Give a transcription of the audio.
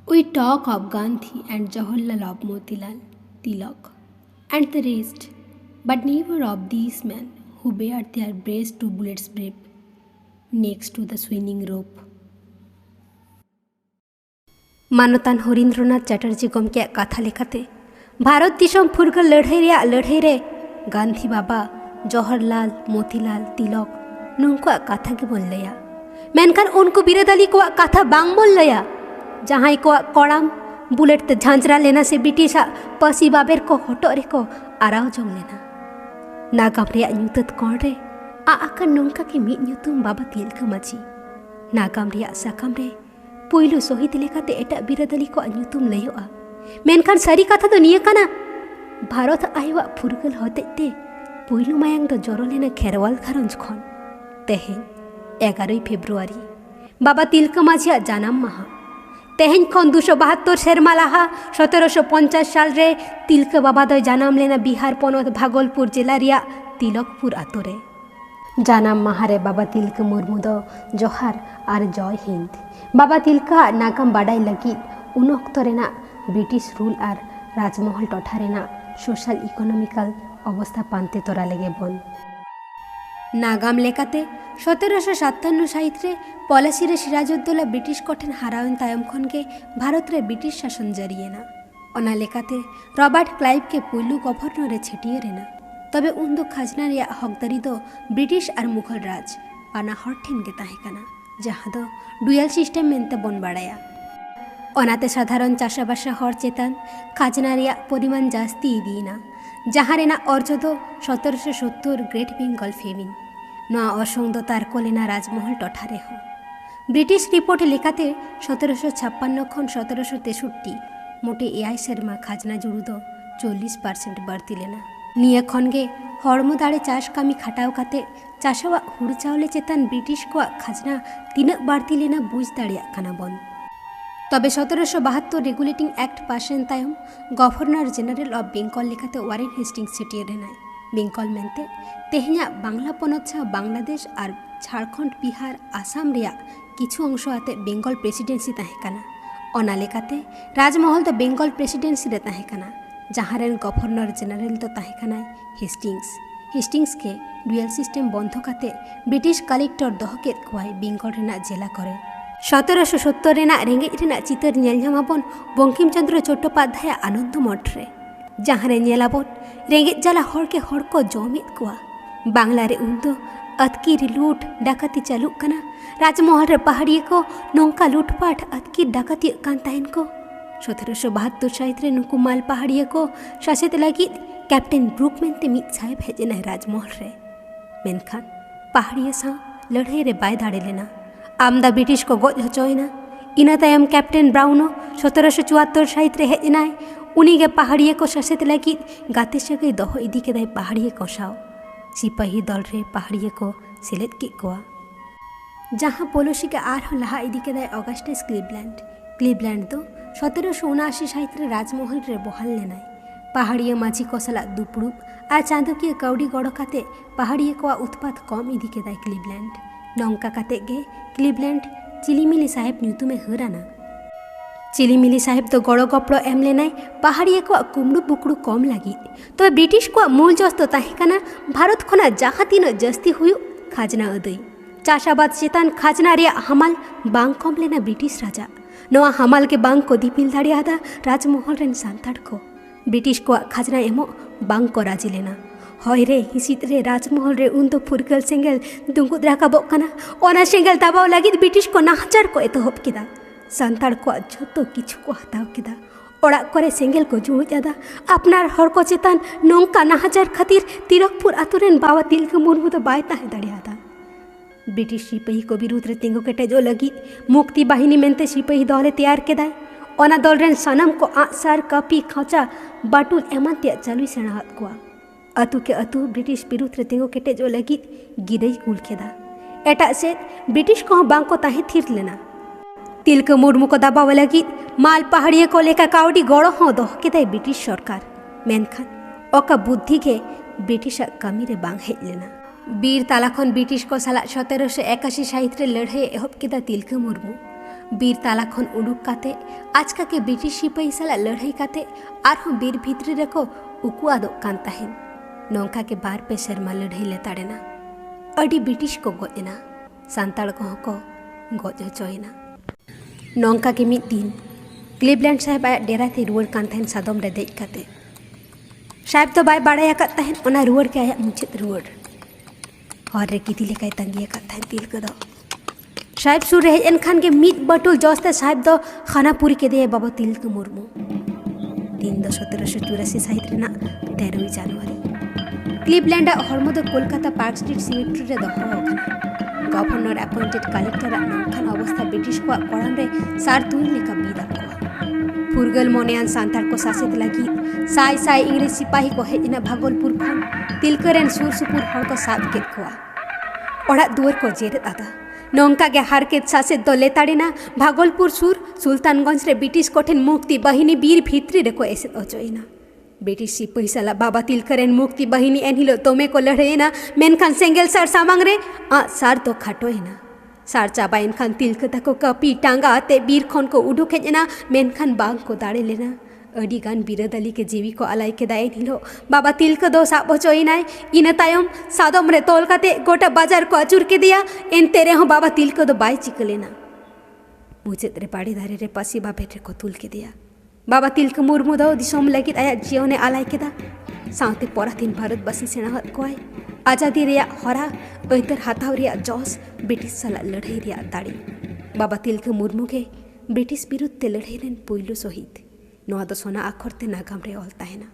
We talk of Gandhi and Jawaharlal of Motilal, Tilak, and the rest, but never of these men who bared their breasts to bullets' brave next to the swinging rope. मानतान Harindranath Chatterjee गमके कथा लेखाते भारत दिसम फुरगाल लड़ाई रे गांधी बाबा जवाहरलाल मोतीलाल तिलक नुंकुआ कथा के बोल लया मेनखान उनको बिरादली को कथा बांग बोल लया जहां को कड़ाम बुलेट ते झांझरा लेना से ब्रिटिशा पसी बाबेर को हटोरे को आराव जोंग लेना नागाम रे न्यूतत कोण रे आका नोंका के मिद न्यूतुम बाबा तिलका माची नागाम रे साकाम रे पुइलु शहीद लेकाते एटा बिरादली को न्यूतुम लयोआ मेनखान सारी कथा तो निया काना भारत आयवा फुरगल होतेते पुइलु मायांग दो जरो लेना खेरवाल घरंज खन तेहेन 11 फेब्रुआरी बाबा तिलका माझिया जानाम माहा तेहेन खन 272 सेरमा लाहा 1750 साल रे तिलका बाबा दो जानाम लेना बिहार पनत भागलपुर जिला रिया तिलकपुर आतोरे जानाम माहारे बाबा तिलका मुर्मू दो जोहार और जय हिंद बाबा तिलका नागाम बाडाई लगी उन अक्तो रेना ब्रिटिश रूल और राजमहल टोठा रेना सोशल इकोनॉमिकल अवस्था पानते तोरा लगे बन नागाम लेकाते 1757 साहित रे पॉलिसी रे सिराजुद्दौला ब्रिटिश कोठेन हारावन तायम खन के भारत रे ब्रिटिश शासन जरिएना ओना लेकाते रॉबर्ट क्लाइव के पुलु गवर्नर रे छेटिए रेना तबे उन दो खाजना रे हकदारी दो ब्रिटिश और मुगल राज पाना हर ठेन के ताहे काना जहाँ दो डुअल सिस्टम मेनते बन बाड़ाया ओनाते साधारण चाषाबासा हर चेतान खाजना रे परिमाण जास्ती इदीना जहाँ रेना अर्ज दो 1770 ग्रेट बेंगल फेमिन नवा असंग दो तार कोलेना राजमहल टोठारे हो ब्रिटिश रिपोर्ट लेकाते 1756 खन 1763 मोटे एआई सेरमा खाजना जुड़ू दो 40% बढ़ती लेना निये खनगे हड़मो दाड़े चाष कामी खाटाव काते चाषावा हुड़ू चावले चेतान ब्रिटिश को खाजना तीनक बढ़ती लेना बुझ दाड़िया काना बन तबे 1772 रेगुलेटिंग एक्ट पासन तायम गवर्नर जनरल ऑफ बेंगल लेखाते वारेन हेस्टिंग्स सेटियर रेनाय बेंगल मेनते तेहना बांग्ला पनत बांग्लादेश और झारखंड बिहार आसाम रिया किछु अंश आते बेंगल प्रेसिडेंसी ताहेकाना ओना लेकाते राजमहल तो बेंगल प्रेसिडेंसी रे ताहेकाना जहाँ रेन गवर्नर जनरल तो ताहेकाना हेस्टिंग्स के डुअल सिस्टम बंध काते ब्रिटिश कलेक्टर दहके कोय बेंगल रेना जेला करे 1770 रेना रेंगेज रेना चितर नेलझामाबन बंकिम चंद्र चट्टोपाध्याय आनंद मठ रे जहाँ रे नेलाबन रेंगेज जाला हर के हर को जमित कोआ बांग्ला रे उन्दो अतकीर लूट डाकाती चालू कना राजमहल रे पहाड़िए को नौका लूटपाट अतकीर डाकाती कान ताहेन को 1772 साहित रे नुकु माल पहाड़िए को शासित लगी कैप्टन ब्रुक मेनते मित साहेब हेजेना राजमहल रे मेनखान पहाड़िए सा लड़ाई रे बाय दाड़े लेना आमदा ब्रिटिश को गज हचोयना इना तायम कैप्टन ब्राउनो 1774 साहित रे हेजनाय उनीगे पहाड़िए को शासित लगी गाते सगई दहो इदी केदाय पहाड़िए को साव सिपाही दल रे पहाड़िए को सेलेद के कोआ जहाँ पॉलिसी के आर लहा इदी केदाय ऑगस्टस क्लीवलैंड दो 1779 साहित रे राजमहल रे बहाल लेनाय पहाड़िए माझी को सला दुपड़ुब आ चांदोकिया कौड़ी गड़ काते पहाड़िए को उत्पात कम इदी केदाय क्लीवलैंड नौका काते गे क्लीवलैंड चिलीमिली साहेब न्यूतुमे हराना चिलीमिली साहेब तो गड़ो गपड़ो एम लेनाय पहाड़िए को कुमड़ू बुकड़ू कम लगी तो ब्रिटिश को मूल जस तो ताहेकाना भारत खना जहाँ तीन जस्ती हुई खाजना अदई चाषाबाद चेतान खाजना रे हमाल बांग कम लेना ब्रिटिश राजा नवा हमाल के बांग को दीपिल दाड़ियादा राजमहल रेन सांताड़ को ब्रिटिश को खाजना एमो बांग को राजी लेना हय रे हिसित रे राजमहल रे उन तो फुरगल सेंगल दुंगुद राकाबोग काना ओना सेंगल दाबाव लगी ब्रिटिश को नाहचार को एतहब केदा सांताड़ को झोतो किछु को हताव केदा ओड़ा करे सेंगल को जुड़ुजादा अपनार हर को चेतान नौका नाहचार खातिर तिलकपुर आतुरेन बाबा तिलका मुर्मू तो बाय ताहे दाड़ियादा ब्रिटिश सिपाही को विरुद्ध रे तिंगु केटेजो लगी मुक्ति बाहिनी मेनते सिपाही दले तैयार केदाय ओना दल रेन सानाम को आसार कापी खाचा बाटुल एमान ते चालुई सेणाहत कोआ अतु के अतु ब्रिटिश विरुद्ध रे तिंगु केटेजो लगी गिरई कुल केदा एटा से ब्रिटिश को बांग को ताहे थिर लेना तिलका मुर्मू को दबाव लगी माल पहाड़िए को लेका काउडी गड़ो हो दो केदाय ब्रिटिश सरकार मेनखान ओका बुद्धि के ब्रिटिश कमी रे बांग हेज लेना बीर तालाखन ब्रिटिश को साला 1781 साहित रे लड़ाई एहब केदा तिलका मुर्मू बीर ताला खन उडुक काते आचका के ब्रिटिश सिपाही साला लड़ाई काते आरहों बीर भितरी रेको उकु आदोग कान ताहेन नौका के बार पे शर्मा लड़ाई लेताड़ेना अडी ब्रिटिश को गोजना सांताड़ को गज हचोयना नौका के मिद दिन क्लीवलैंड साहेब आया डेरा ते रुआड़ कान ताहेन सादम रे देज काते साहेब तो बाय बाड़ाय आकाद ताहेन ओना रुआड़ के आया मुचाद रुआड़ हर रे गिदी लेकाय तंगी आकाद ताहेन तिलका दो साहेब सुर रहे एनखान के मिद बटुल जस्ते साहेब दो खानापुरी के दे बाबा तिलका मुर्मू दिन दो 1784 साहित रेना 13 जनवरी क्लीवलैंड हरमो दो कोलकाता पार्क स्ट्रीट सिमेट्री रे दो गवर्नर अपॉइंटेड कलेक्टर नौखान अवस्था ब्रिटिश को कोड़ान रे सार तुल लेका बीदा को फुरगल मोनेयान सांतार को शासित लगी साय साय इंग्रेज सिपाही को हेजना भागलपुर खन तिलकरेन सुर सुपुर हर को साब केत कोआ ओड़ा दुआर को जेरत आदा नौका के हारकेत शासित दो लेताड़ेना भागलपुर सुर सुल्तानगंज रे ब्रिटिश कोठेन मुक्ति बाहिनी बीर भित्री रे को एसेत अचोयना ब्रिटिश सिपाही साला बाबा तिलकरेन मुक्ति बाहिनी एनहिलो तोमे को लड़ेना मेनखान सेंगेल सार सामांग रे सार तो खाटोयना सार चाबा एनखान तिलका को कपी टांगा आते बीर खन को उडुक हेजना मेनखान बांग को दाड़े लेना अडी गान बिरदली के जीवी को अलाई के दाए निलो बाबा तिलका दो साब हचोयनाय इना तायम सादम रे तोल काते गोटा बाजार को अचुर के दिया एनते रे हों बाबा तिलका दो बाय चिक लेना मुचेद रे पाड़ी धारे रे पासी बाबे रे को तुल के दिया बाबा तिलका मुर्मू दो दिसोम लगित आया जीवने अलाई के दा साउते पराधीन भारत बसी सेना हत कोय आजादी रे हरा ऐतर हाथाव रे जॉस ब्रिटिश साला लड़ाई रे दाड़ी बाबा तिलका मुर्मू के ब्रिटिश विरुद्ध लड़ाई रेन पुइलु शहीद नोआ दो सोना आखर ते नागाम रे ऑल ताहेना।